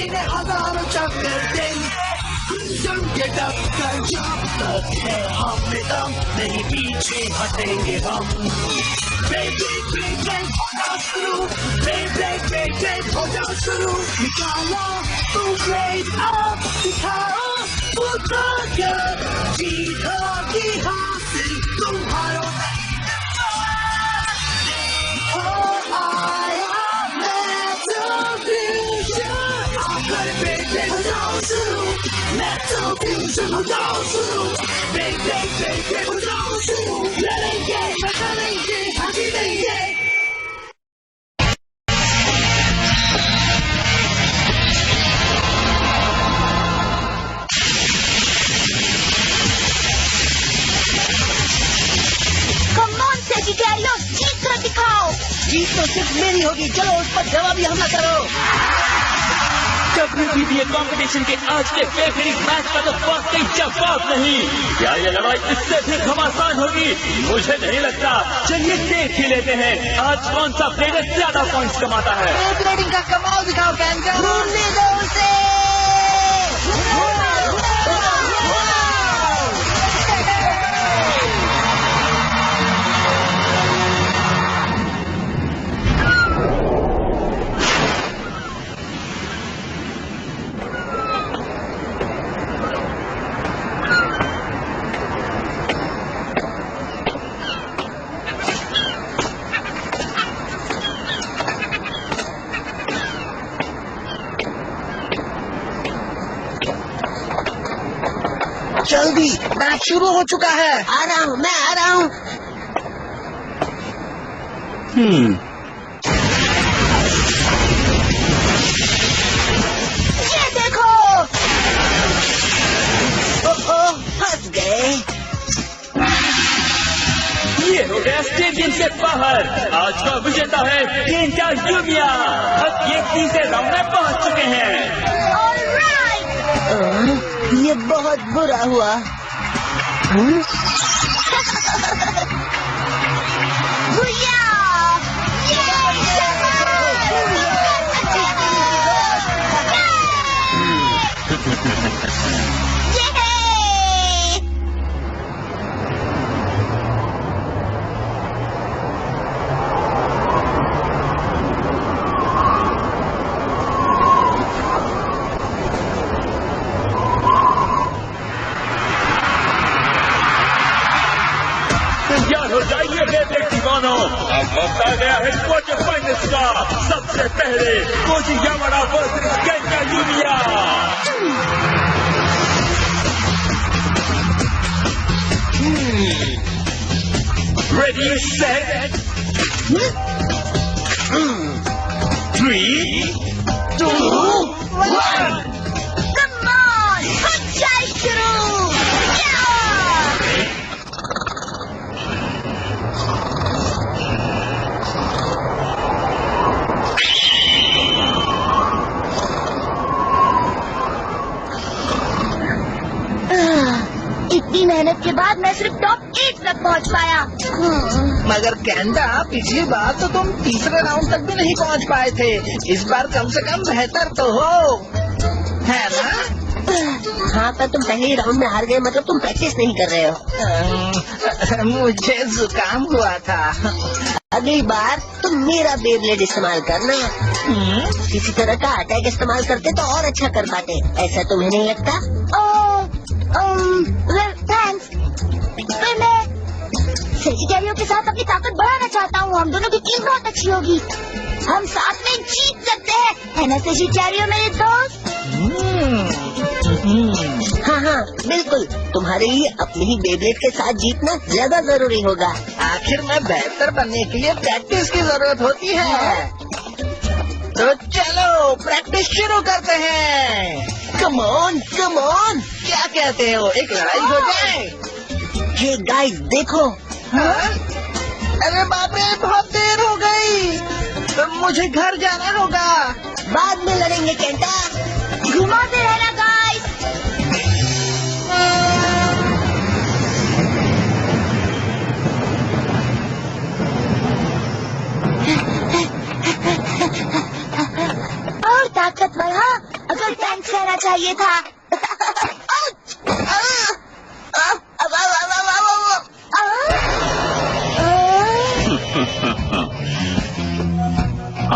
सीने हजारों चक्कर देंगे, जम के टक्कर जब तक है हम में दम, नहीं पीछे हटेंगे हम। ब्रेक ब्रेक ब्रेक ब्रेक होना शुरू, ब्रेक ब्रेक ब्रेक ब्रेक होना शुरू, निकालो तू ब्रेक अप, दिखाओ उठा कर, जीता की हासिल तुम्हारा Metal fusion हो जाओ शुरू, break break break break हो जाओ शुरू, लड़ेंगे मचाएंगे भागी देंगे। Come on Sagittarius, जीत कर दिखाओ। जीत तो सिर्फ मेरी होगी, चलो उस पर जवाबी हमला करो। WBBA कंपटीशन के आज के फेवरेट मैच का तो वाकई जवाब नहीं। क्या ये लड़ाई इससे भी घमासान होगी? मुझे नहीं लगता। चलिए देख ही लेते हैं आज कौन सा प्लेयर ज्यादा पॉइंट्स कमाता है। प्लेटिंग का कमाल दिखाओ कैंकर। जल्दी, मैच शुरू हो चुका है। आ रहा हूँ, मैं आ रहा हूँ। ये देखो, फंस गए। ये हो गया स्टेडियम से बाहर। आज का विजेता है केंटा यूमिया। अब ये तीसरे राउंड में पहुंच चुके हैं। ये बहुत बुरा हुआ। भैया, तैयार हो जाइए बेबे दीवानों, अब वक्त आ गया है क्वार्टर फाइनल्स का। सबसे पहले Kochi Yamada versus Kenta Yumiya. Ready, set, 3, 2, 1। Come on, हो जाए शुरू। इतनी मेहनत के बाद मैं सिर्फ टॉप 8 तक पहुंच पाया। मगर कैंडा, पिछली बार तो तुम तीसरे राउंड तक भी नहीं पहुंच पाए थे। इस बार कम से कम बेहतर तो हो, है ना? हाँ, पर तुम पहले ही राउंड में हार गए, मतलब तुम प्रैक्टिस नहीं कर रहे हो। मुझे जुकाम हुआ था। अगली बार तुम मेरा बेब्लेड इस्तेमाल करना। किसी तरह का अटैक इस्तेमाल करते तो और अच्छा कर पाते, ऐसा तुम्हें नहीं लगता? थैंक्स। फिर मैं सेजिटेरियो के साथ अपनी ताकत बढ़ाना चाहता हूँ। हम दोनों की टीम बहुत अच्छी होगी, हम साथ में जीत सकते हैं, है ना सेजिटेरियो मेरे दोस्त? हाँ हाँ बिल्कुल, तुम्हारे लिए अपने ही बेब्लेड के साथ जीतना ज्यादा जरूरी होगा। आखिर में बेहतर बनने के लिए प्रैक्टिस की जरूरत होती है। तो चलो प्रैक्टिस शुरू करते हैं। कम ऑन, क्या कहते हो, एक लड़ाई हो जाए? हे गाइस देखो। हाँ? अरे बाप रे, बहुत देर हो गई, तो मुझे घर जाना होगा। बाद में लड़ेंगे केंटा, घुमाते रहना गाइस। और ताकत ताकतवर, हाँ, अगर थैंक्स कहना चाहिए था।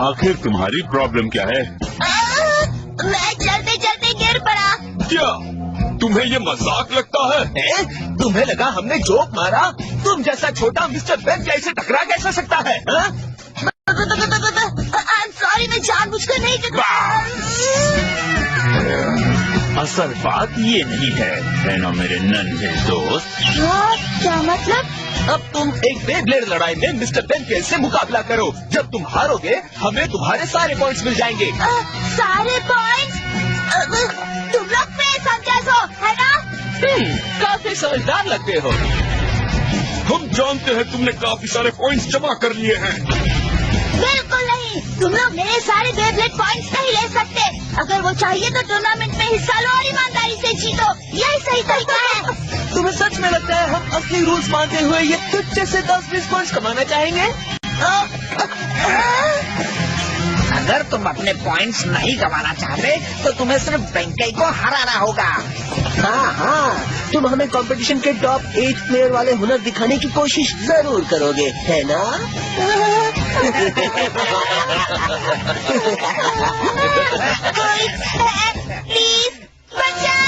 आखिर तुम्हारी प्रॉब्लम क्या है? मैं चलते चलते गिर पड़ा। क्या तुम्हें ये मजाक लगता है? तुम्हें लगा हमने जोक मारा? तुम जैसा छोटा मिस्टर बेन कैसे टकरा कैसे सकता है? I'm sorry, मैं जानबूझकर नहीं टकराया। असल बात ये नहीं है ना मेरे नन्हे दोस्त। क्या मतलब? अब तुम एक बेब्लेड लड़ाई में मिस्टर बेन से मुकाबला करो। जब तुम हारोगे हमें तुम्हारे सारे पॉइंट्स मिल जाएंगे। सारे पॉइंट्स? तुम लोग पे समझा हो, है ना? काफी समझदार लगते हो। हम जानते हैं तुमने काफी सारे पॉइंट्स जमा कर लिए हैं। बिल्कुल नहीं, तुम लोग मेरे सारे बेब्लेड पॉइंट्स नहीं ले सकते। अगर वो चाहिए तो टूर्नामेंट में हिस्सा लो और ईमानदारी से जीतो, यही सही तरीका है। तुम्हें सच में लगता है हम असली रूल्स मानते हुए ये तुच्छ से 10-20 पॉइंट्स कमाना चाहेंगे? अगर तुम अपने पॉइंट्स नहीं गंवाना चाहते तो तुम्हें सिर्फ वेंकई को हराना होगा। हाँ, तुम हमें कंपटीशन के टॉप 8 प्लेयर वाले हुनर दिखाने की कोशिश जरूर करोगे, है ना? प्लीज बचाओ।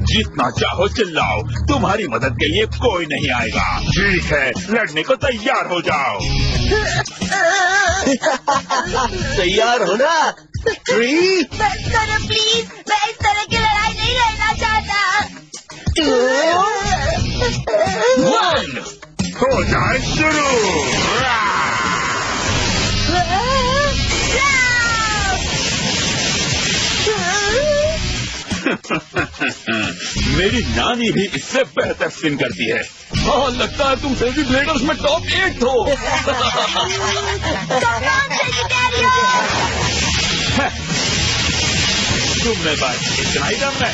जितना चाहो चिल्लाओ, तुम्हारी मदद के लिए कोई नहीं आएगा। ठीक है, लड़ने को तैयार हो जाओ। तैयार हो ना? 3, बस करो प्लीज, मैं इस तरह की लड़ाई नहीं लड़ना चाहता। 2, 1 हो जाए शुरू। मेरी नानी भी इससे बेहतर स्पिन करती है। हाँ, लगता है तुम बेबी ब्लेडर्स में टॉप 8 हो। तुमने बस इतना ही दम है।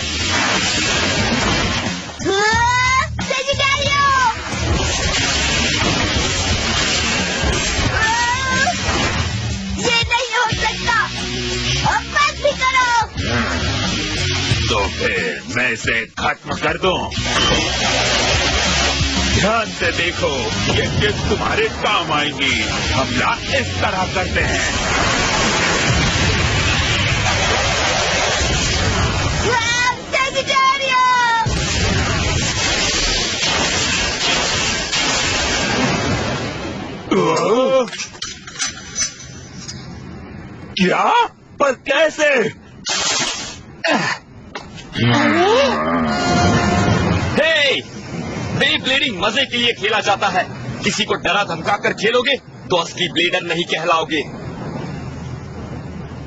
ये नहीं हो सकता, अब बस भी करो। तो फिर मैं इसे खत्म कर दूं। ध्यान से देखो, ये टिप्स तुम्हारे काम आएंगी। हमला इस तरह करते हैं। क्या? पर कैसे? ब्लेडिंग मजे के लिए खेला जाता है। किसी को डरा धमका कर खेलोगे तो असली ब्लेडर नहीं कहलाओगे।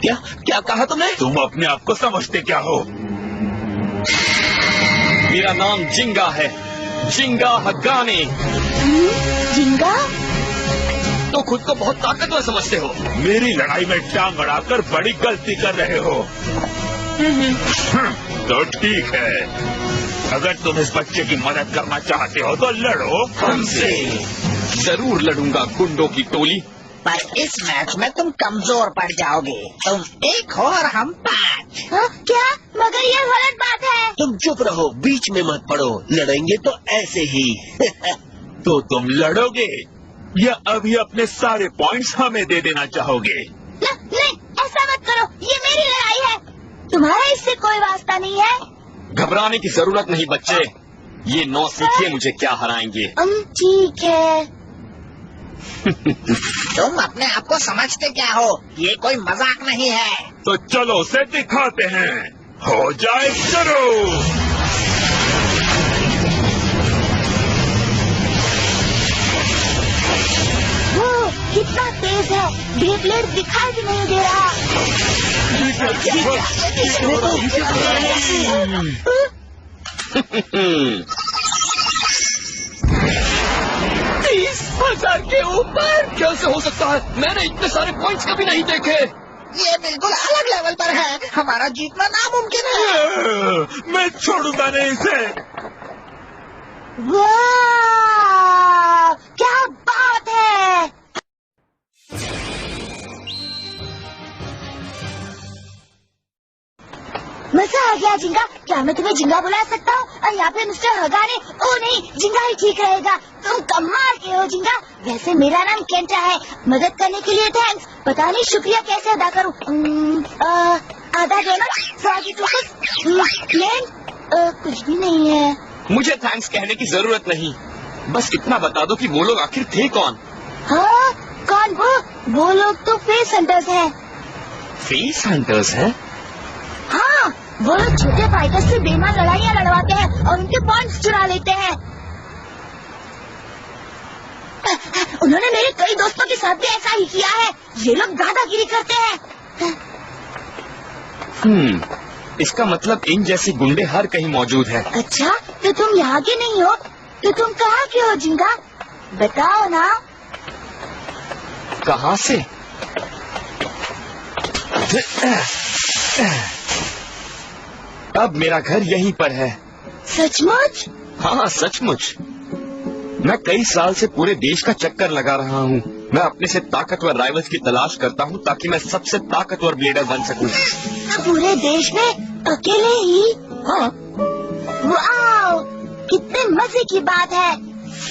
क्या कहा तुमने? तुम अपने आप को समझते क्या हो? मेरा नाम जिंगा है, जिंगा हगाने। जिंगा? तो खुद को बहुत ताकतवर समझते हो। मेरी लड़ाई में टांग अड़ाकर बड़ी गलती कर रहे हो। तो ठीक है, अगर तुम इस बच्चे की मदद करना चाहते हो तो लड़ो हमसे। जरूर लड़ूंगा गुंडों की टोली। पर इस मैच में तुम कमजोर पड़ जाओगे। तुम 1 हो और हम 5। क्या? मगर ये गलत बात है। तुम चुप रहो, बीच में मत पड़ो। लड़ेंगे तो ऐसे ही। तो तुम लड़ोगे या अभी अपने सारे पॉइंट्स हमें दे देना चाहोगे? नहीं, ऐसा मत करो, ये मेरी लड़ाई है, तुम्हारा इससे कोई वास्ता नहीं है। घबराने की जरूरत नहीं बच्चे, ये 9 सीखिए मुझे क्या हराएंगे। ठीक है। तुम अपने आप को समझते क्या हो? ये कोई मजाक नहीं है। तो चलो उसे दिखाते हैं। हो जाए शुरू। वो कितना तेज है, बेब्लेड दिखाई भी नहीं दे रहा। 30,000 के ऊपर कैसे हो सकता है? मैंने इतने सारे पॉइंट्स कभी नहीं देखे। ये बिल्कुल अलग लेवल पर है। हमारा जीतना नामुमकिन है। मैं छोड़ूंगा नहीं इसे। वाह, क्या बात है। मजा आ गया जिंगा। क्या मैं तुम्हें जिंगा बुला सकता हूँ? और या फिर मिस्टर हगारे? ओ नहीं, जिंगा ही ठीक रहेगा। तुम कमाल के हो जिंगा। वैसे मेरा नाम केंटा है। मदद करने के लिए थैंक्स। पता नहीं शुक्रिया कैसे अदा करूँ। आधा डोनट, 100 प्लेन, कुछ भी नहीं है। मुझे थैंक्स कहने की जरूरत नहीं, बस इतना बता दो कि वो लोग आखिर थे कौन? हाँ, कौन वो लोग तो फेस हंटर्स हैं। फेस हंटर्स हैं? हाँ, वो लोग छोटे फाइटर्स से बेईमान लड़ाइयाँ लड़वाते हैं और उनके पॉइंट्स चुरा लेते हैं। उन्होंने मेरे कई दोस्तों के साथ भी ऐसा ही किया है। ये लोग दादागिरी करते हैं। इसका मतलब इन जैसे गुंडे हर कहीं मौजूद हैं। अच्छा, तो तुम यहाँ के नहीं हो? तो तुम कहाँ के हो जिंगा? बताओ ना। कहाँ से? अब मेरा घर यहीं पर है। सचमुच? हाँ, सचमुच। मैं कई साल से पूरे देश का चक्कर लगा रहा हूँ। मैं अपने से ताकतवर राइवल्स की तलाश करता हूँ ताकि मैं सबसे ताकतवर ब्लेडर बन सकूँ। पूरे देश में अकेले ही? हाँ। वाओ, कितने मजे की बात है।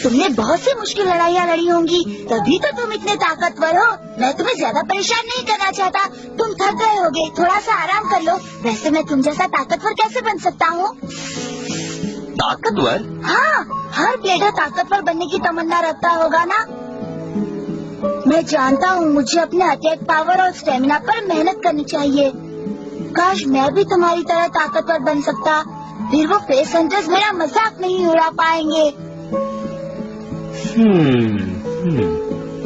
तुमने बहुत सी मुश्किल लड़ाइयाँ लड़ी होंगी, तभी तो तुम इतने ताकतवर हो। मैं तुम्हें ज्यादा परेशान नहीं करना चाहता। तुम थक गए होगे, थोड़ा सा आराम कर लो। वैसे मैं तुम जैसा ताकतवर कैसे बन सकता हूँ? ताकतवर? हाँ, हर ब्लेडर ताकतवर बनने की तमन्ना रखता होगा ना। मैं जानता हूँ मुझे अपने अटैक पावर और स्टेमिना पर मेहनत करनी चाहिए। काश मैं भी तुम्हारी तरह ताकतवर बन सकता, फिर वो फेस हंटर्स मेरा मजाक नहीं उड़ा पाएंगे।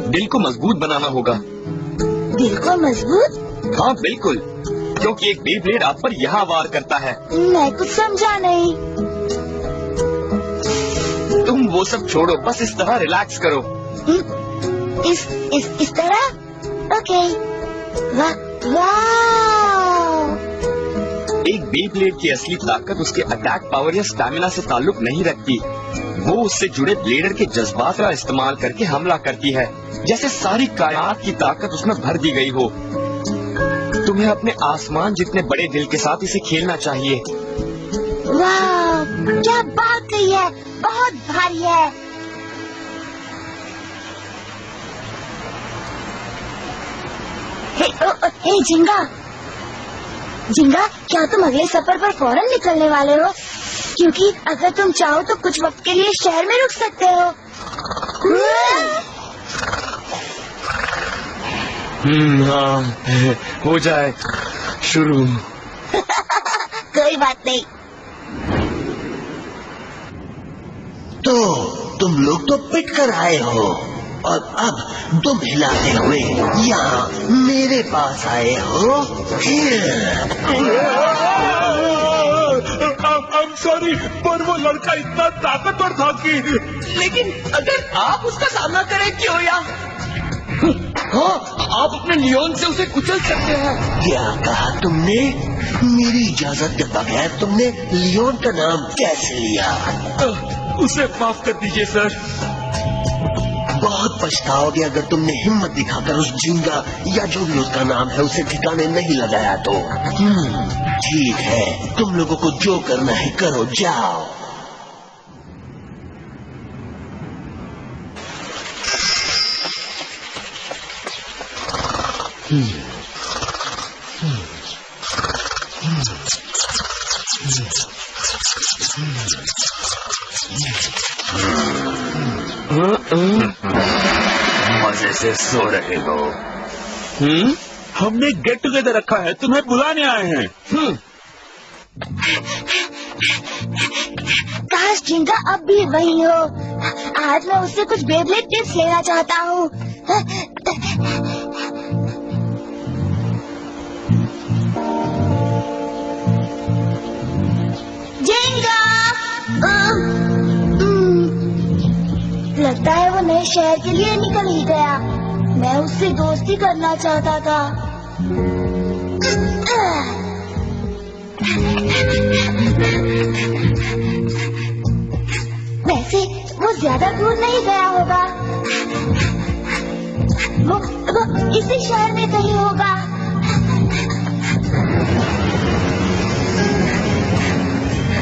दिल को मजबूत बनाना होगा। दिल को मजबूत? हाँ बिल्कुल, क्योंकि एक बेब्लेड आप पर यहाँ वार करता है। मैं कुछ समझा नहीं। तुम वो सब छोड़ो, बस इस तरह रिलैक्स करो। इस तरह? ओके। वाह, एक बेब्लेड की असली ताकत उसके अटैक पावर या स्टैमिना से ताल्लुक नहीं रखती। वो उससे जुड़े ब्लेडर के जज्बात का इस्तेमाल करके हमला करती है, जैसे सारी कायनात की ताकत उसमें भर दी गई हो। तुम्हें अपने आसमान जितने बड़े दिल के साथ इसे खेलना चाहिए। वाह, क्या बात कही है, बहुत भारी है। हे जिंगा, क्या तुम अगले सफर पर फौरन निकलने वाले हो? क्योंकि अगर तुम चाहो तो कुछ वक्त के लिए शहर में रुक सकते हो। हाँ, हो जाए शुरू। कोई बात नहीं। तो तुम लोग तो पिट कर आए हो और अब दुम हिलाते हुए यहाँ मेरे पास आए हो। I'm sorry, पर वो लड़का इतना ताकतवर था कि। लेकिन अगर आप उसका सामना करें क्यों या? हाँ, आप अपने लियोन से उसे कुचल सकते हैं। क्या कहा तुमने? मेरी इजाजत के बगैर तुमने लियोन का नाम कैसे लिया? उसे माफ कर दीजिए सर। बहुत पछताओगे अगर तुमने हिम्मत दिखाकर उस जिंगा या जो भी उसका नाम है उसे ठिकाने नहीं लगाया तो। ठीक है, तुम लोगों को जो करना है करो, जाओ। मजे से सो रहे हो? हमने गेट टुगेदर रखा है, तुम्हें बुलाने आए हैं। काश जिंगा अब भी वही हो। आज मैं उससे कुछ बेब्लेड टिप्स लेना चाहता हूँ। जिंगा! लगता है वो नए शहर के लिए निकल ही गया। मैं उससे दोस्ती करना चाहता था। वैसे वो ज्यादा दूर नहीं गया होगा। वो इसी शहर में कहीं होगा।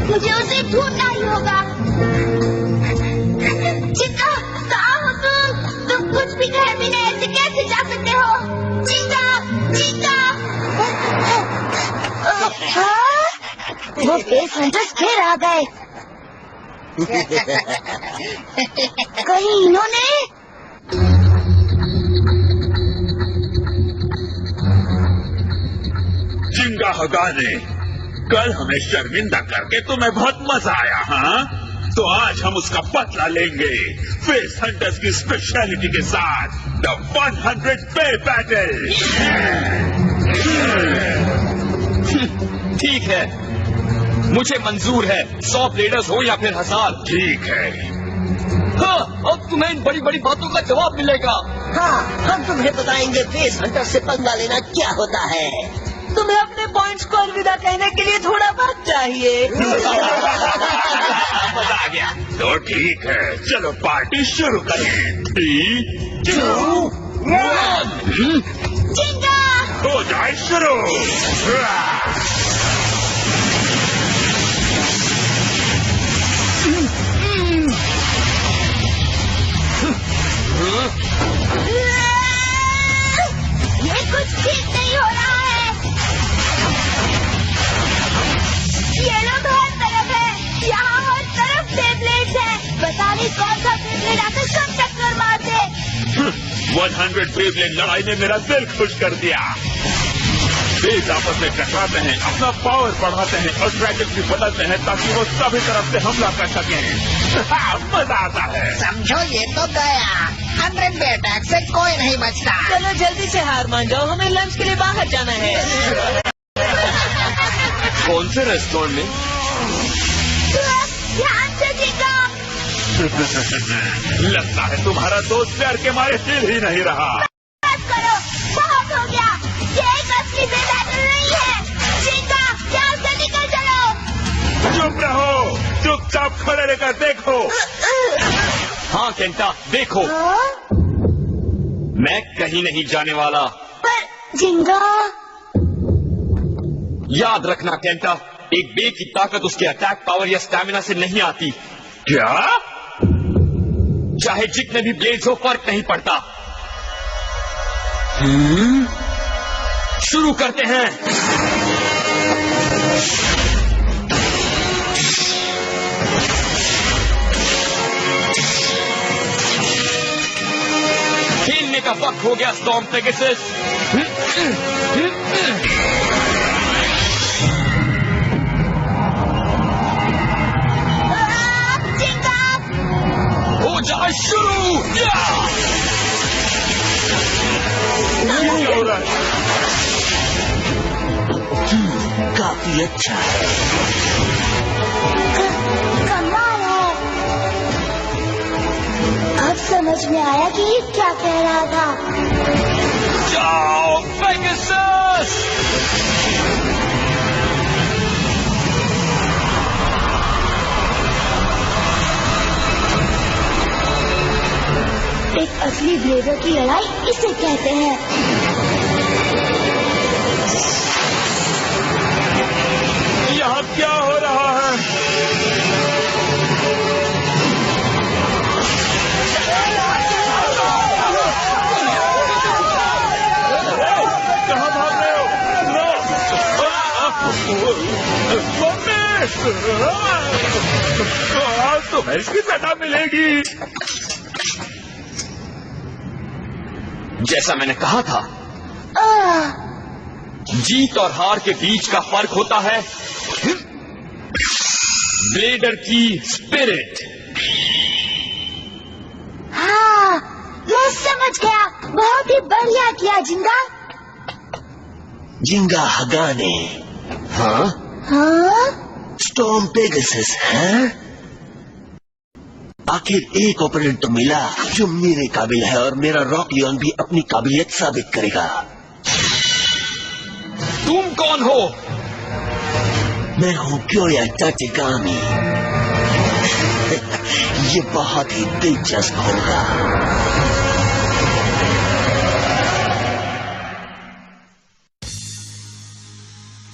मुझे उसे ढूंढना ही होगा। चिंता, कहाँ हो तुम कुछ भी कहे बिना ऐसे कैसे जा सकते हो? चिंता, चिंता। हाँ? वो स्पेस हंटर्स फिर आ गए। कहीं इन्होंने जिंगा हगाने, कल हमें शर्मिंदा करके तुम्हें बहुत मजा आया, हाँ? तो आज हम उसका बदला लेंगे फेस हंटर्स की स्पेशलिटी के साथ, द 100 पे बैटल। ठीक है, मुझे मंजूर है। 100 ब्लेडर्स हो या फिर 1000। ठीक है। हाँ, अब तुम्हें इन बड़ी बड़ी बातों का जवाब मिलेगा। हाँ, हम तुम्हें बताएंगे फेस हंटर से पंगा लेना क्या होता है। तुम्हें अपने पॉइंट्स को अलविदा कहने के लिए थोड़ा वक्त चाहिए। मजा आ गया। तो ठीक है, चलो पार्टी शुरू करें। 3, 2, 1 चिंता। हो जाए शुरू। ये कुछ ठीक नहीं हो रहा है। ये लोग हर तरफ है, यहाँ हर तरफ बेब्लेड्स है। पता नहीं कौन सा बेब्लेड आकर सब टक्कर मार दे। 100 बेब्लेड लड़ाई ने मेरा दिल खुश कर दिया। बेस आपस में टकराते हैं, अपना पावर बढ़ाते हैं और ड्रैगन भी बदलते हैं ताकि वो सभी तरफ से हमला कर सकें। मजा आता है। समझो ये तो गया। 100 पे अटैक से कोई नहीं बचता। चलो जल्दी से हार मान जाओ, हमें लंच के लिए बाहर जाना है। कौन से रेस्टोरेंट में? ध्यान से चिंता। लगता है तुम्हारा दोस्त प्यार के मारे हिल ही नहीं रहा। बस करो, बहुत हो गया। ये एक असली बैटल नहीं है। चिंता, यहाँ से निकल चलो। चुप रहो, चुपचाप खड़े रहकर देखो। हाँ केंटा, देखो, हाँ? मैं कहीं नहीं जाने वाला। पर जिंगा। याद रखना केंटा, एक बे की ताकत उसके अटैक पावर या स्टैमिना से नहीं आती। क्या? चाहे जितने भी ब्लेड्स हो, फर्क नहीं पड़ता। शुरू करते हैं। खेलने का वक्त हो गया स्टॉर्म पेगासस। जिंगा। हो जाए शुरू। ये क्या हो रहा है? काफी अच्छा है। कमाल है। अब समझ में आया कि ये क्या कह रहा था। जाओ पेगासस। एक असली ब्लेडर की लड़ाई इसे कहते हैं। यहाँ क्या हो रहा है? कहाँ भाग रहे हो? मम्मी! आज तुम्हें इसकी सजा मिलेगी। जैसा मैंने कहा था, जीत और हार के बीच का फर्क होता है ब्लेडर की स्पिरिट। हाँ, मैं समझ गया। बहुत ही बढ़िया किया जिंगा। जिंगा हगाने। हाँ, हाँ? स्टॉर्म पेगासस है। आखिर एक ओपोनेंट तो मिला जो मेरे काबिल है और मेरा रॉक लियोन भी अपनी काबिलियत साबित करेगा। तुम कौन हो? मैं हूँ क्योया टाचिगामी। ये बहुत ही दिलचस्प होगा।